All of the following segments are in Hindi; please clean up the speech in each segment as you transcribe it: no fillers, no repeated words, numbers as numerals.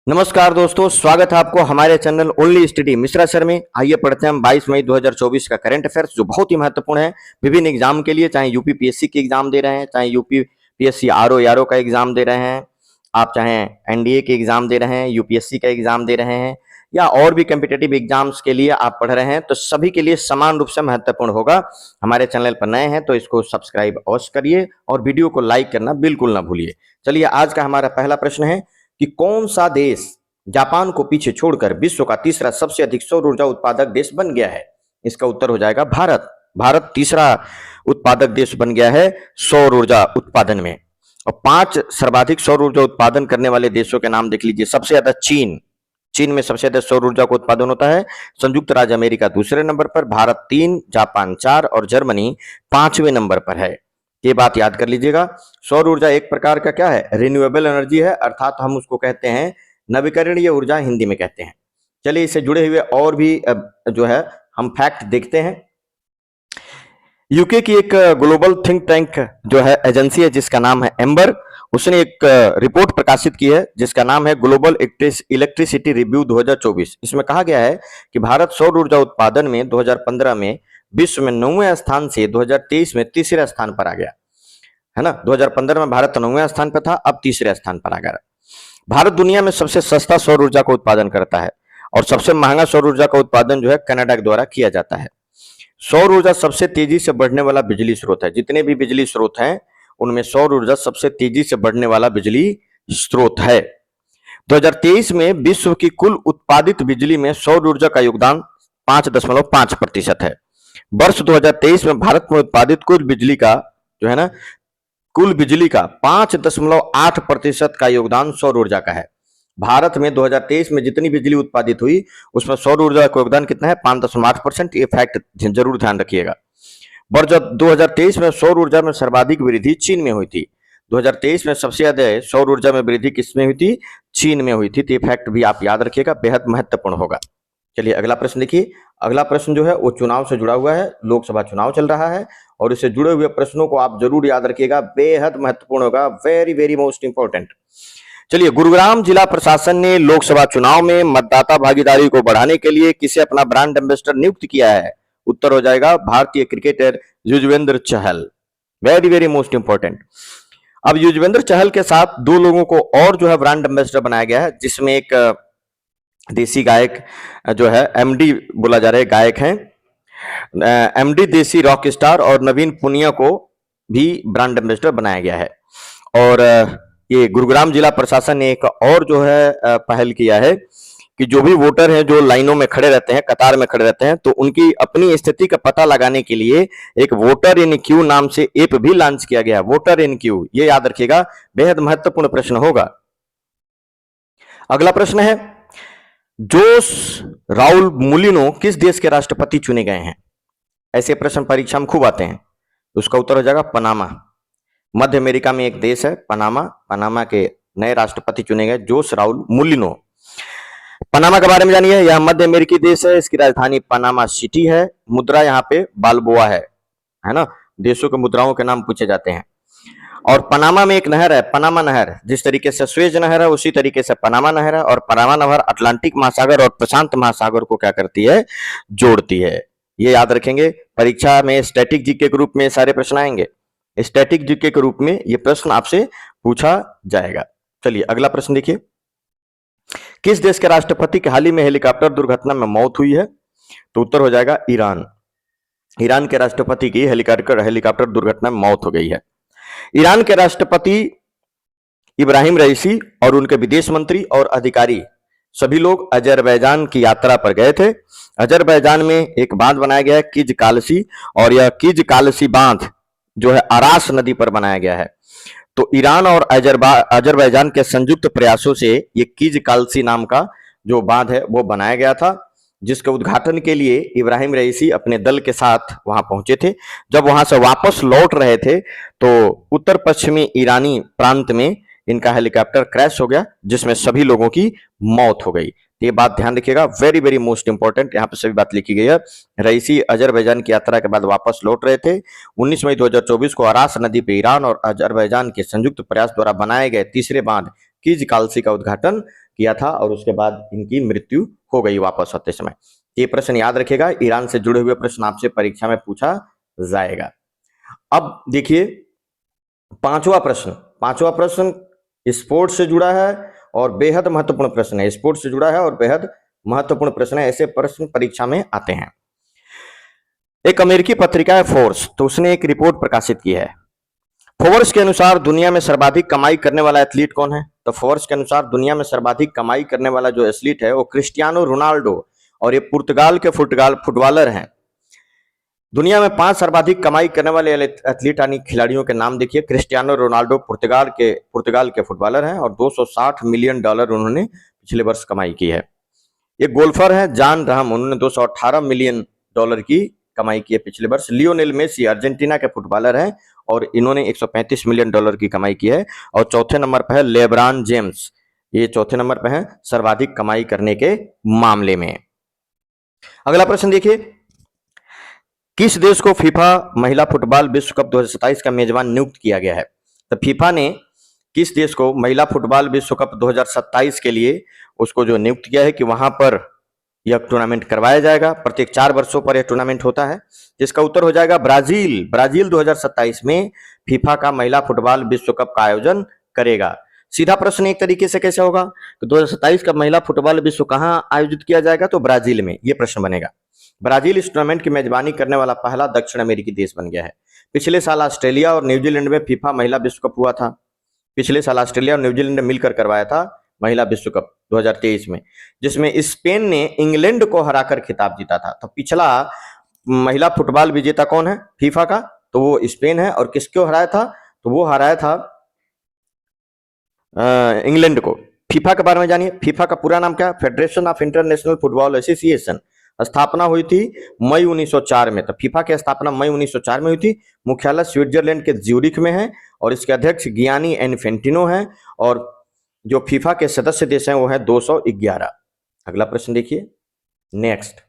नमस्कार दोस्तों, स्वागत है आपको हमारे channel only study Mishra sir में। आइए पढ़ते हैं हम 22 मई 2024 का करंट अफेयर्स, जो बहुत ही महत्वपूर्ण है विभिन्न एग्जाम के लिए। चाहे यूपी पीएससी के एग्जाम दे रहे हैं, चाहे यूपी पीएससी आरओ यारो का एग्जाम दे रहे हैं, आप चाहे एनडीए के एग्जाम दे रहे हैं, यूपीएससी का एग्जाम दे रहे हैं, या और भी कम्पिटेटिव एग्जाम्स के लिए आप पढ़ रहे हैं, तो सभी के लिए समान रूप से महत्वपूर्ण होगा। हमारे चैनल पर नए हैं तो इसको सब्सक्राइब अवश्य करिए और वीडियो को लाइक करना बिल्कुल ना भूलिए। चलिए, आज का हमारा पहला प्रश्न है कि कौन सा देश जापान को पीछे छोड़कर विश्व का तीसरा सबसे अधिक सौर ऊर्जा उत्पादक देश बन गया है? इसका उत्तर हो जाएगा भारत। भारत तीसरा उत्पादक देश बन गया है सौर ऊर्जा उत्पादन में। और 5 सर्वाधिक सौर ऊर्जा उत्पादन करने वाले देशों के नाम देख लीजिए। सबसे ज्यादा चीन में सबसे ज्यादा सौर ऊर्जा का उत्पादन होता है। संयुक्त राज्य अमेरिका दूसरे नंबर पर, भारत 3, जापान 4 और जर्मनी 5वें नंबर पर है। ये बात याद कर लीजिएगा। सौर ऊर्जा एक प्रकार का क्या है? रिन्यूएबल एनर्जी है, अर्थात हम उसको कहते हैं नवीकरणीय ऊर्जा, हिंदी में कहते हैं। चलिए, इससे जुड़े हुए और भी जो है हम फैक्ट देखते हैं। यूके की एक ग्लोबल थिंक टैंक जो है एजेंसी है जिसका नाम है एम्बर, उसने एक रिपोर्ट प्रकाशित की है जिसका नाम है ग्लोबल इलेक्ट्रिसिटी रिव्यू 2024। इसमें कहा गया है कि भारत सौर ऊर्जा उत्पादन में 2015 में विश्व में 9वें स्थान से 2023 में तीसरे स्थान पर आ गया है ना। 2015 में भारत 9वें स्थान पर था, अब तीसरे स्थान पर आ गया। भारत दुनिया में सबसे सस्ता सौर ऊर्जा का उत्पादन करता है और सबसे महंगा सौर ऊर्जा का उत्पादन जो है कनाडा के द्वारा किया जाता है। सौर ऊर्जा सबसे तेजी से बढ़ने वाला बिजली स्रोत है। जितने भी बिजली स्रोत हैं उनमें सौर ऊर्जा सबसे तेजी से बढ़ने वाला बिजली स्रोत है। 2023 में विश्व की कुल उत्पादित बिजली में सौर ऊर्जा का योगदान 5.5% है। वर्ष 2023 में भारत में उत्पादित कुल बिजली का जो है ना, कुल बिजली का 5.8% का योगदान सौर ऊर्जा का है। भारत में 2023 में जितनी बिजली उत्पादित हुई उसमें सौर ऊर्जा का योगदान कितना है? 5.8%। ये फैक्ट जरूर ध्यान रखिएगा। वर्ष 2023 में सौर ऊर्जा में सर्वाधिक वृद्धि चीन में हुई थी। 2023 में सबसे ज्यादा सौर ऊर्जा में वृद्धि किसमें हुई थी? चीन में हुई थी। तो ये फैक्ट भी आप याद रखिएगा, बेहद महत्वपूर्ण होगा। चलिए, अगला प्रश्न देखिए। अगला प्रश्न जो है वो चुनाव से जुड़ा हुआ है। लोकसभा चुनाव चल रहा है और इससे जुड़े हुए प्रश्नों को आप जरूर याद रखिएगा, बेहद महत्वपूर्ण होगा, वेरी वेरी मोस्ट इंपॉर्टेंट। चलिए, गुरुग्राम जिला प्रशासन ने लोकसभा चुनाव में मतदाता भागीदारी को बढ़ाने के लिए किसे अपना ब्रांड एम्बेसडर नियुक्त किया है? उत्तर हो जाएगा भारतीय cricketer Yuzvendra Chahal. Very very most important. अब युजवेंद्र चहल के साथ 2 लोगों को और जो है ब्रांड एम्बेसडर बनाया गया है, जिसमें एक देसी गायक जो है एमडी बोला जा रहा है, गायक हैं एमडी देसी रॉक स्टार, और नवीन पुनिया को भी ब्रांड एम्बेसडर बनाया गया है। और ये गुरुग्राम जिला प्रशासन ने एक और जो है पहल किया है कि जो भी वोटर हैं जो लाइनों में खड़े रहते हैं, कतार में खड़े रहते हैं, तो उनकी अपनी स्थिति का पता लगाने के लिए एक वोटर इन क्यू नाम से ऐप भी लॉन्च किया गया। वोटर इन क्यू, ये याद रखिएगा, बेहद महत्वपूर्ण प्रश्न होगा। अगला प्रश्न है, जोस राउल मुलिनो किस देश के राष्ट्रपति चुने गए हैं? ऐसे प्रश्न परीक्षा में खूब आते हैं। उसका उत्तर हो जाएगा पनामा। मध्य अमेरिका में एक देश है पनामा, पनामा के नए राष्ट्रपति चुने गए जोस राउल मुलिनो। पनामा के बारे में जानिए। यह मध्य अमेरिकी देश है, इसकी राजधानी पनामा सिटी है। मुद्रा यहाँ पे बालबोआ है ना। देशों के मुद्राओं के नाम पूछे जाते हैं। और पनामा में एक नहर है, पनामा नहर। जिस तरीके से स्वेज नहर है उसी तरीके से पनामा नहर है, और पनामा नहर अटलांटिक महासागर और प्रशांत महासागर को क्या करती है? जोड़ती है। ये याद रखेंगे। परीक्षा में स्टैटिक जीके के रूप में सारे प्रश्न आएंगे। स्टैटिक जीके के रूप में ये प्रश्न आपसे पूछा जाएगा। चलिए, अगला प्रश्न देखिए। किस देश के राष्ट्रपति की हाल ही में हेलीकॉप्टर दुर्घटना में मौत हुई है? तो उत्तर हो जाएगा ईरान। ईरान के राष्ट्रपति की हेलीकॉप्टर दुर्घटना में मौत हो गई है। ईरान के राष्ट्रपति इब्राहिम रईसी और उनके विदेश मंत्री और अधिकारी सभी लोग अजरबैजान की यात्रा पर गए थे। अजरबैजान में एक बांध बनाया गया है किज कालसी, और यह किज कालसी बांध जो है अरास नदी पर बनाया गया है। तो ईरान और अजरबैजान के संयुक्त प्रयासों से ये किज कालसी नाम का जो बांध है वो बनाया गया था, जिसके उद्घाटन के लिए इब्राहिम रईसी अपने दल के साथ वहां पहुंचे थे। जब वहां से वापस लौट रहे थे तो उत्तर पश्चिमी ईरानी प्रांत में इनका हेलीकॉप्टर क्रैश हो गया, जिसमें सभी लोगों की मौत हो गई। ये बात ध्यान रखिएगा, वेरी वेरी मोस्ट इंपॉर्टेंट। यहाँ पे सभी बात लिखी गई है। रईसी अजरबैजान की यात्रा के बाद वापस लौट रहे थे। 19 मई 2024 को अरास नदी पे ईरान और अजरबैजान के संयुक्त प्रयास द्वारा बनाए गए तीसरे बांध किज कालसी का उद्घाटन किया था और उसके बाद इनकी मृत्यु हो गई वापस आते समय। ये प्रश्न याद रखिएगा, ईरान से जुड़े हुए प्रश्न आपसे परीक्षा में पूछा जाएगा। अब देखिए पांचवा प्रश्न स्पोर्ट्स से जुड़ा है और बेहद महत्वपूर्ण प्रश्न है। स्पोर्ट्स से जुड़ा है और बेहद महत्वपूर्ण प्रश्न है, ऐसे प्रश्न परीक्षा में आते हैं। एक अमेरिकी पत्रिका है फोर्ब्स, तो उसने एक रिपोर्ट प्रकाशित की है। फोर्ब्स के अनुसार दुनिया में सर्वाधिक कमाई करने वाला एथलीट कौन है? तो फोर्ब्स के अनुसार दुनिया में सर्वाधिक कमाई करने वाला जो एथलीट है वो क्रिस्टियानो रोनाल्डो, और ये पुर्तगाल के फुटबॉलर हैं। दुनिया में 5 सर्वाधिक कमाई करने वाले एथलीट यानी खिलाड़ियों के नाम देखिए। क्रिस्टियानो रोनाल्डो पुर्तगाल के फुटबॉलर हैं और $260 मिलियन उन्होंने पिछले वर्ष कमाई की है। एक गोल्फर है जॉन राहम, उन्होंने $218 मिलियन की कमाई की है पिछले वर्ष। लियोनेल मेसी अर्जेंटीना के फुटबॉलर हैं और इन्होंने $135 मिलियन की कमाई की है। और चौथे नंबर पर है लेब्रॉन जेम्स, ये चौथे नंबर पर है सर्वाधिक कमाई करने के मामले में। अगला प्रश्न देखिए, किस देश को फीफा महिला फुटबॉल विश्व कप 2027 का मेजबान नियुक्त किया गया है? तो फीफा ने किस देश को महिला फुटबॉल विश्व कप 2027 के लिए उसको जो नियुक्त किया है कि वहां पर यह टूर्नामेंट करवाया जाएगा। प्रत्येक 4 वर्षों पर यह टूर्नामेंट होता है, जिसका उत्तर हो जाएगा ब्राजील 2027 में फीफा का महिला फुटबॉल विश्व कप का आयोजन करेगा। सीधा प्रश्न एक तरीके से कैसे होगा कि 2027 का महिला फुटबॉल विश्व कहां आयोजित किया जाएगा? तो ब्राजील में, यह प्रश्न बनेगा। ब्राजील इस टूर्नामेंट की मेजबानी करने वाला पहला दक्षिण अमेरिकी देश बन गया है। पिछले साल ऑस्ट्रेलिया और न्यूजीलैंड में फीफा महिला विश्व कप हुआ था। पिछले साल ऑस्ट्रेलिया और न्यूजीलैंड ने मिलकर करवाया था महिला विश्व कप 2023 में, जिसमें स्पेन ने इंग्लैंड को हराकर खिताब जीता था। तो पिछला महिला फुटबॉल विजेता कौन है फीफा का? तो वो स्पेन है। और किसको हराया था? तो वो हराया था इंग्लैंड को। फीफा के बारे में जानिए। फीफा का पूरा नाम क्या है? Federation of international football association. स्थापना हुई थी मई 1904 में। तो फीफा की स्थापना मई 1904 में हुई थी। मुख्यालय स्विट्जरलैंड के ज्यूरिख में है और इसके अध्यक्ष गियानी इन्फेंटिनो है और जो फीफा के सदस्य देश हैं वो है 211। अगला प्रश्न देखिए नेक्स्ट।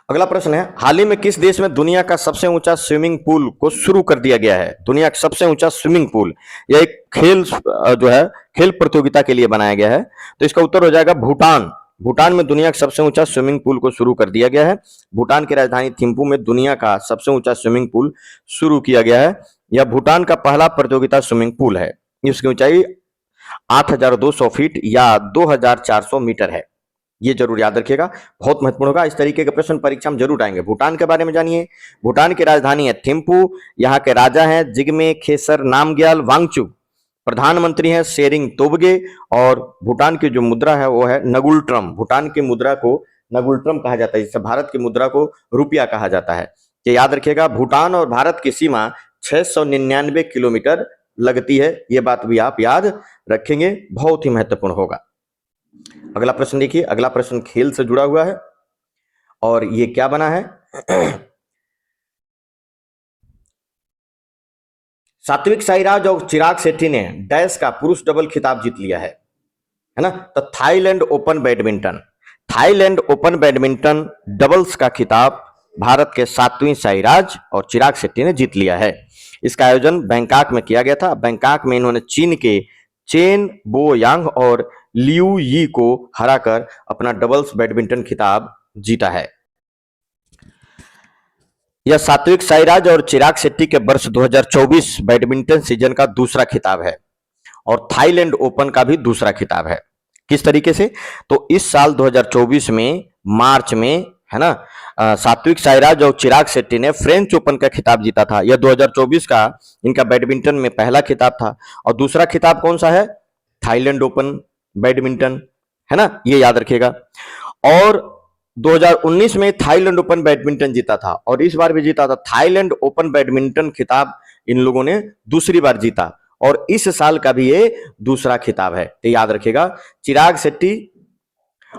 अगला प्रश्न है, हाल ही में किस देश में दुनिया का सबसे ऊंचा स्विमिंग पूल को शुरू कर दिया गया है? दुनिया का सबसे ऊंचा स्विमिंग पूल, यह एक खेल जो है खेल प्रतियोगिता के लिए बनाया गया है। तो इसका उत्तर हो जाएगा भूटान में दुनिया का सबसे ऊंचा स्विमिंग पूल को शुरू कर दिया गया है। भूटान की राजधानी थिम्पू में दुनिया का सबसे ऊंचा स्विमिंग पूल शुरू किया गया है। यह भूटान का पहला प्रतियोगिता स्विमिंग पूल है। इसकी ऊंचाई 8,200 फीट या 2,400 मीटर है। ये जरूर याद रखिएगा, बहुत महत्वपूर्ण होगा। इस तरीके के प्रश्न परीक्षा में जरूर आएंगे। भूटान के बारे में जानिए। भूटान की राजधानी है थिम्पू। यहाँ के राजा हैं जिग्मे खेसर नामग्याल वांगचुक। प्रधानमंत्री हैं शेरिंग तोबगे और भूटान की जो मुद्रा है वो है नगुल्ट्रम। भूटान की मुद्रा को नगुल्ट्रम कहा जाता है, जिससे भारत की मुद्रा को रुपया कहा जाता है। ये याद रखिएगा, भूटान और भारत की सीमा 699 किलोमीटर लगती है। ये बात भी आप याद रखेंगे, बहुत ही महत्वपूर्ण होगा। अगला प्रश्न देखिए। अगला प्रश्न खेल से जुड़ा हुआ है और ये क्या बना है सात्विक साईराज और चिराग शेट्टी ने डैश का पुरुष डबल खिताब जीत लिया है ना? तो थाईलैंड ओपन बैडमिंटन डबल्स का खिताब भारत के सात्विक साईराज और चिराग शेट्टी ने जीत लिया है। इसका आयोजन बैंकॉक में किया गया था। बैंकॉक में इन्होंने चीन के चेन बो यांग और लियू यी को हराकर अपना डबल्स बैडमिंटन खिताब जीता है। यह सात्विक साईराज और चिराग शेट्टी के वर्ष 2024 बैडमिंटन सीजन का दूसरा खिताब है और थाईलैंड ओपन का भी दूसरा खिताब है। किस तरीके से? तो इस साल 2024 में मार्च में है ना, सात्विक साईराज और चिराग शेट्टी ने फ्रेंच ओपन का खिताब जीता था। यह 2024 का इनका बैडमिंटन में पहला खिताब था। और दूसरा खिताब कौन सा है? थाईलैंड ओपन बैडमिंटन, है ना, ये याद रखिएगा। और 2019 में थाईलैंड ओपन बैडमिंटन जीता था और इस बार भी जीता था। थाईलैंड ओपन बैडमिंटन खिताब इन लोगों ने दूसरी बार जीता और इस साल का भी ये दूसरा खिताब है। तो याद रखिएगा, चिराग शेट्टी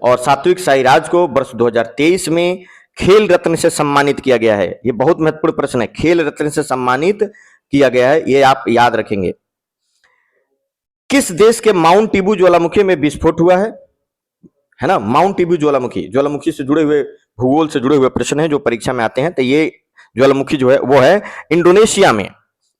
और सात्विक साईराज को वर्ष 2023 में खेल रत्न से सम्मानित किया गया है। ये बहुत महत्वपूर्ण प्रश्न है, खेल रत्न से सम्मानित किया गया है, ये आप याद रखेंगे। किस देश के माउंट ईबू ज्वालामुखी में विस्फोट हुआ है ना? माउंट ईबू ज्वालामुखी से जुड़े हुए भूगोल से जुड़े हुए प्रश्न हैं जो परीक्षा में आते हैं। तो ये ज्वालामुखी जो है वो है इंडोनेशिया में।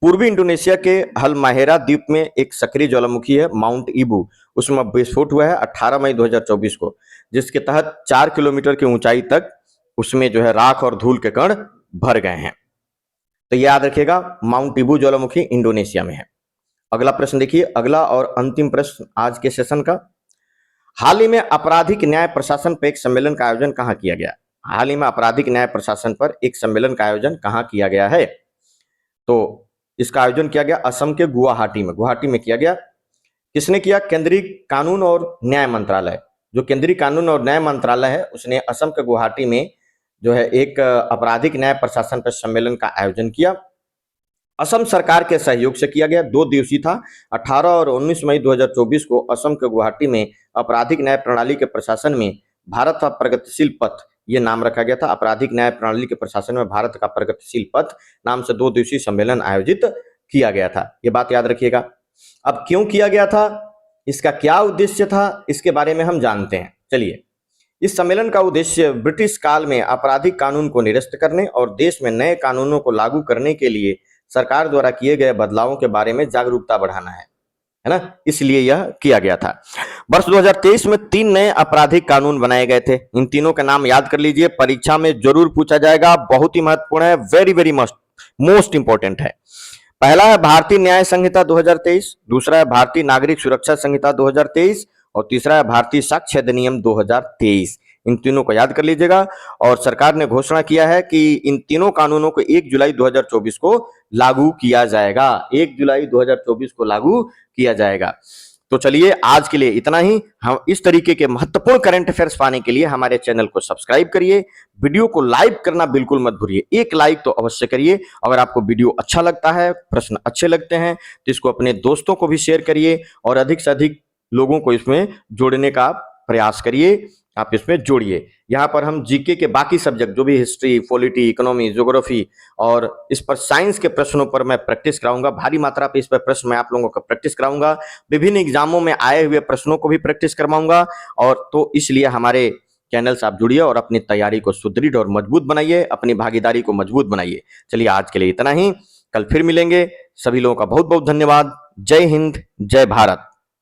पूर्वी इंडोनेशिया के हलमाहेरा द्वीप में एक सक्रिय ज्वालामुखी है माउंट ईबू, उसमें विस्फोट हुआ है 18 मई 2024 को, जिसके तहत 4 किलोमीटर की ऊंचाई तक उसमें जो है राख और धूल के कण भर गए हैं। तो याद रखिएगा, माउंट ईबू ज्वालामुखी इंडोनेशिया में है। अगला प्रश्न देखिए, अगला और अंतिम प्रश्न आज के सेशन का। हाल ही में आपराधिक न्याय प्रशासन पर एक सम्मेलन का आयोजन कहाँ किया गया? हाल ही में आपराधिक न्याय प्रशासन पर एक सम्मेलन का आयोजन कहाँ किया गया है? तो इसका आयोजन किया गया असम के गुवाहाटी में किया गया। किसने किया? केंद्रीय कानून और न्याय मंत्रालय। जो केंद्रीय कानून और न्याय मंत्रालय है उसने असम के गुवाहाटी में जो है एक आपराधिक न्याय प्रशासन पर सम्मेलन का आयोजन किया। असम सरकार के सहयोग से किया गया, 2 दिवसीय था। 18 और 19 मई 2024 को असम के गुवाहाटी में आपराधिक न्याय प्रणाली के प्रशासन में भारत का प्रगतिशील पथ, ये नाम रखा गया था। आपराधिक न्याय प्रणाली के प्रशासन में भारत का प्रगतिशील पथ नाम से 2 दिवसीय सम्मेलन आयोजित किया गया था। ये बात याद रखिएगा। अब क्यों किया गया था, इसका क्या उद्देश्य था, इसके बारे में हम जानते हैं। चलिए, इस सम्मेलन का उद्देश्य ब्रिटिश काल में आपराधिक कानून को निरस्त करने और देश में नए कानूनों को लागू करने के लिए सरकार द्वारा किए गए बदलावों के बारे में जागरूकता बढ़ाना है ना, इसलिए यह किया गया था। वर्ष 2023 में 3 नए आपराधिक कानून बनाए गए थे। इन तीनों का नाम याद कर लीजिए, परीक्षा में जरूर पूछा जाएगा, बहुत ही महत्वपूर्ण है, वेरी वेरी मोस्ट इंपॉर्टेंट है। पहला है भारतीय न्याय संहिता 2023, दूसरा है भारतीय नागरिक सुरक्षा संहिता 2023 और तीसरा है भारतीय साक्ष्य अधिनियम 2023। इन तीनों को याद कर लीजिएगा। और सरकार ने घोषणा किया है कि इन तीनों कानूनों को 1 जुलाई 2024 को लागू किया जाएगा। 1 जुलाई 2024 को लागू किया जाएगा। तो चलिए, आज के लिए इतना ही। हम इस तरीके के महत्वपूर्ण करंट अफेयर्स पाने के लिए हमारे चैनल को सब्सक्राइब करिए, वीडियो को लाइक करना बिल्कुल मत भूलिए, एक लाइक तो अवश्य करिए। अगर आपको वीडियो अच्छा लगता है, प्रश्न अच्छे लगते हैं, तो इसको अपने दोस्तों को भी शेयर करिए और अधिक से अधिक लोगों को इसमें जोड़ने का प्रयास करिए। आप इसमें जोड़िए। यहाँ पर हम जीके के बाकी सब्जेक्ट जो भी हिस्ट्री, पॉलिटी, इकोनॉमी, ज्योग्राफी और इस पर साइंस के प्रश्नों पर मैं प्रैक्टिस कराऊंगा। भारी मात्रा पे इस पर प्रश्न मैं आप लोगों को प्रैक्टिस कराऊंगा। विभिन्न एग्जामों में आए हुए प्रश्नों को भी प्रैक्टिस करवाऊंगा। और तो इसलिए हमारे चैनल से आप जुड़िए और अपनी तैयारी को सुदृढ़ और मजबूत बनाइए, अपनी भागीदारी को मजबूत बनाइए। चलिए, आज के लिए इतना ही, कल फिर मिलेंगे। सभी लोगों का बहुत बहुत धन्यवाद। जय हिंद, जय भारत।